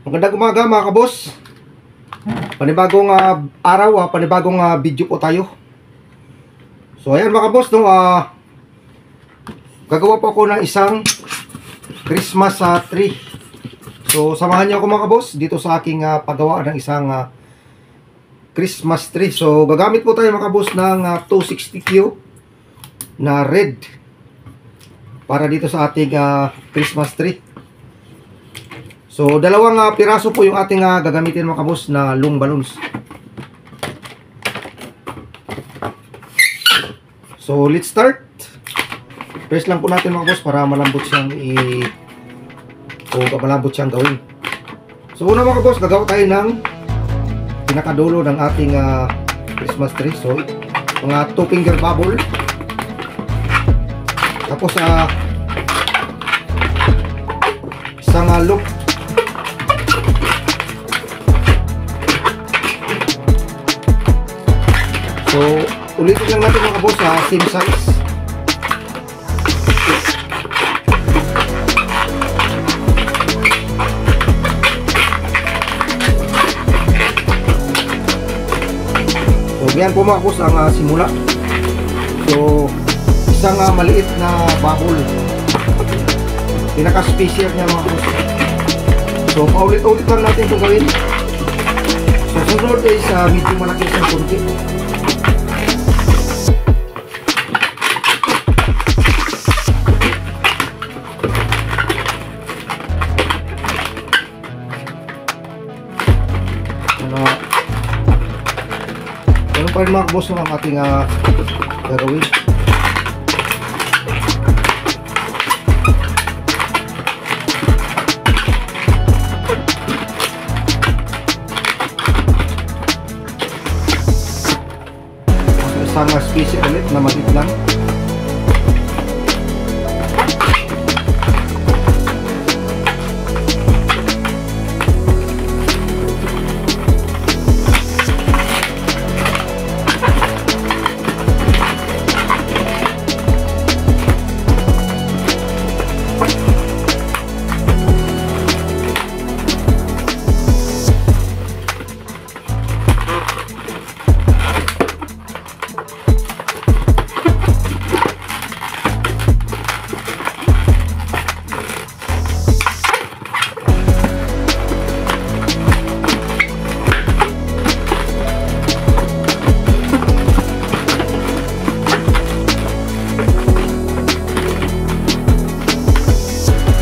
Magandang umaga mga kabos. Panibagong araw, panibagong video po tayo. So ayan mga kabos, no, gagawa po ako ng isang Christmas tree. So samahan niyo ako mga kabos dito sa aking paggawa ng isang Christmas tree. So gagamit po tayo mga kabos ng 260Q na red para dito sa ating Christmas tree. So, dalawang piraso po yung ating gagamitin mga kabos na long balloons. So, let's start. Press lang po natin mga kabos para malambot siyang malambot siyang gawin. So, una mga kabos, gagawa tayo ng pinakadulo ng ating Christmas tree. So, mga 2 finger bubble. Tapos, isang loop. So, ulitin lang natin mga kabos sa same size. So, yan po mga kabos ang simula. So, isang maliit na bubble. Pinaka-special niya mga kabos. So, paulit-ulit lang natin itong gawin. So, sunod is medyo malaki isang kunti. Ganun pa rin mga kabos ang ating gagawin. Isang species ulit na maliit lang.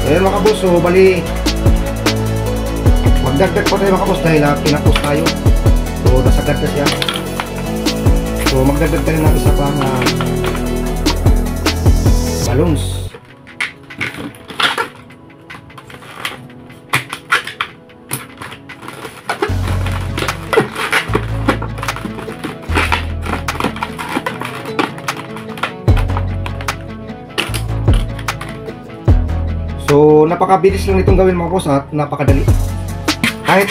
Ayan mga kabos, so bali magdagdag pa tayo mga kabos dahil pinapos tayo. So nasagad na siya. So magdagdag tayo ng isa pang balloons. So, napakabilis lang itong gawin mga boss at napakadali. Kahit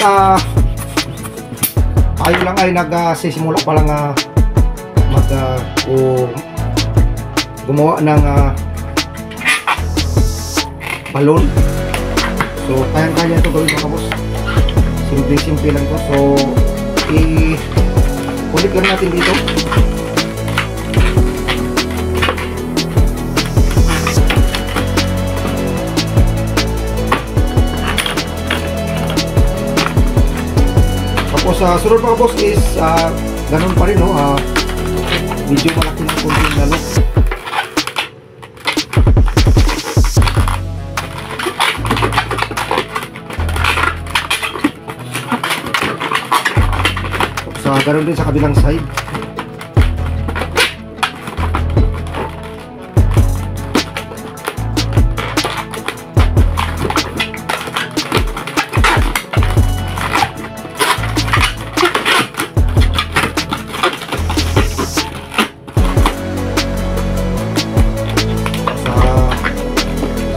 tayo lang ay nagsisimula pa lang gumawa ng balloon. So, kayang-kaya itong gawin mga boss. Simple lang to. So, ulit lang natin dito. Tapos sunod mga boss is ganun pa rin, no? Medyo malaki ng konting lalo. Tapos ganun din sa kabilang side.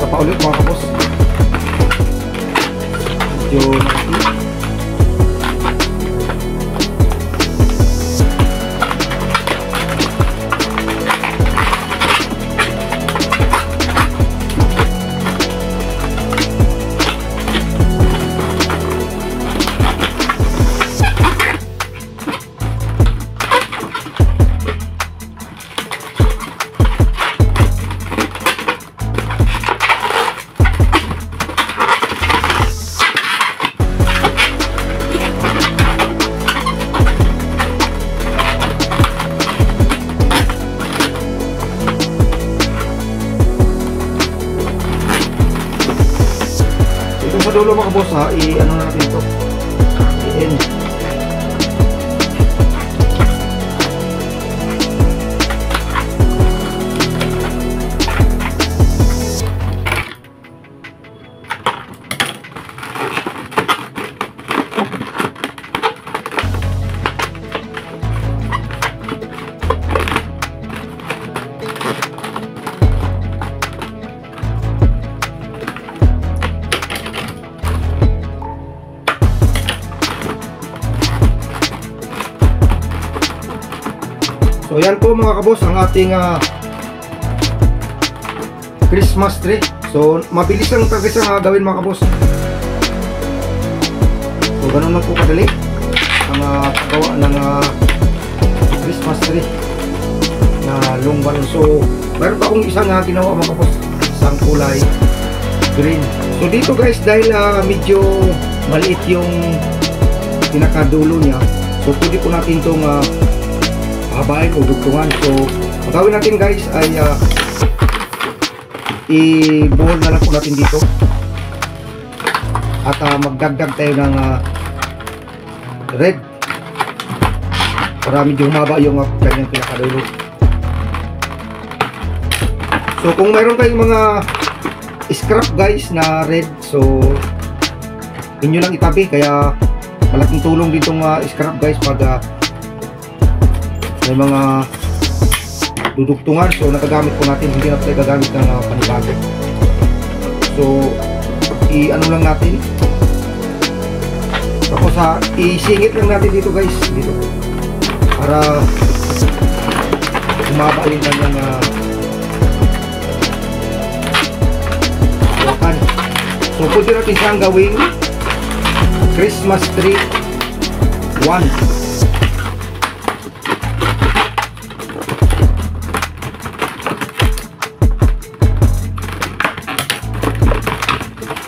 Paulit mga kabos. Medyo nakati. dulo mga boss ha, i-ano na natin ito. I-end. So yan po mga kabos ang ating Christmas tree. So mabilis lang talaga siyang gawin mga kabos. So ganun lang po kadali ang paggawa ng Christmas tree na long balon. So meron pa akong isang ginawa mga kabos, isang kulay green. So dito guys, dahil medyo maliit yung pinakadulo niya, so pwede po natin itong habain o dugtungan. So ang gawin natin guys ay i-buhol na lang po natin dito at magdagdag tayo ng red para medyo humaba yung kanyang pinakadulo. So kung mayroon kayong mga scrap guys na red, so inyo lang itabi, kaya malaking tulong ditong scrap guys pag may mga dudugtungan. So nagagamit po natin, hindi na tayo gagamit ng panibago. So i-ano lang natin, tapos isingit lang natin dito guys, dito, para umaba yung kanyang wakan. So pwede natin siyang gawing Christmas tree 1.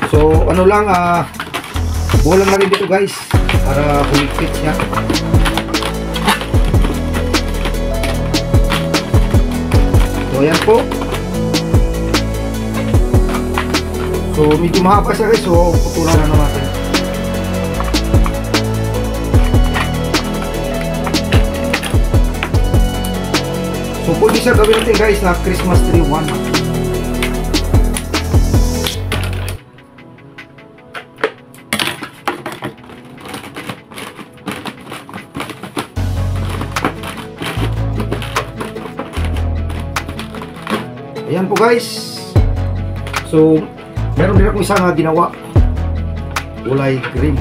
So ano lang, bulang na rin dito guys para humigpit siya. So ayan po. So medyo mahaba siya guys, so putulan na natin. So pwede siya gawin natin guys na Christmas tree 1. Ayan po guys. So meron din akong isang ginawa kulay green.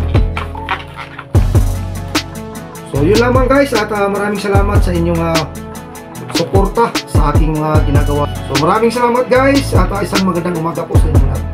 So yun lamang guys, at maraming salamat sa inyong suporta sa aking mga ginagawa. So maraming salamat guys, at isang magandang umaga po sa inyo lahat.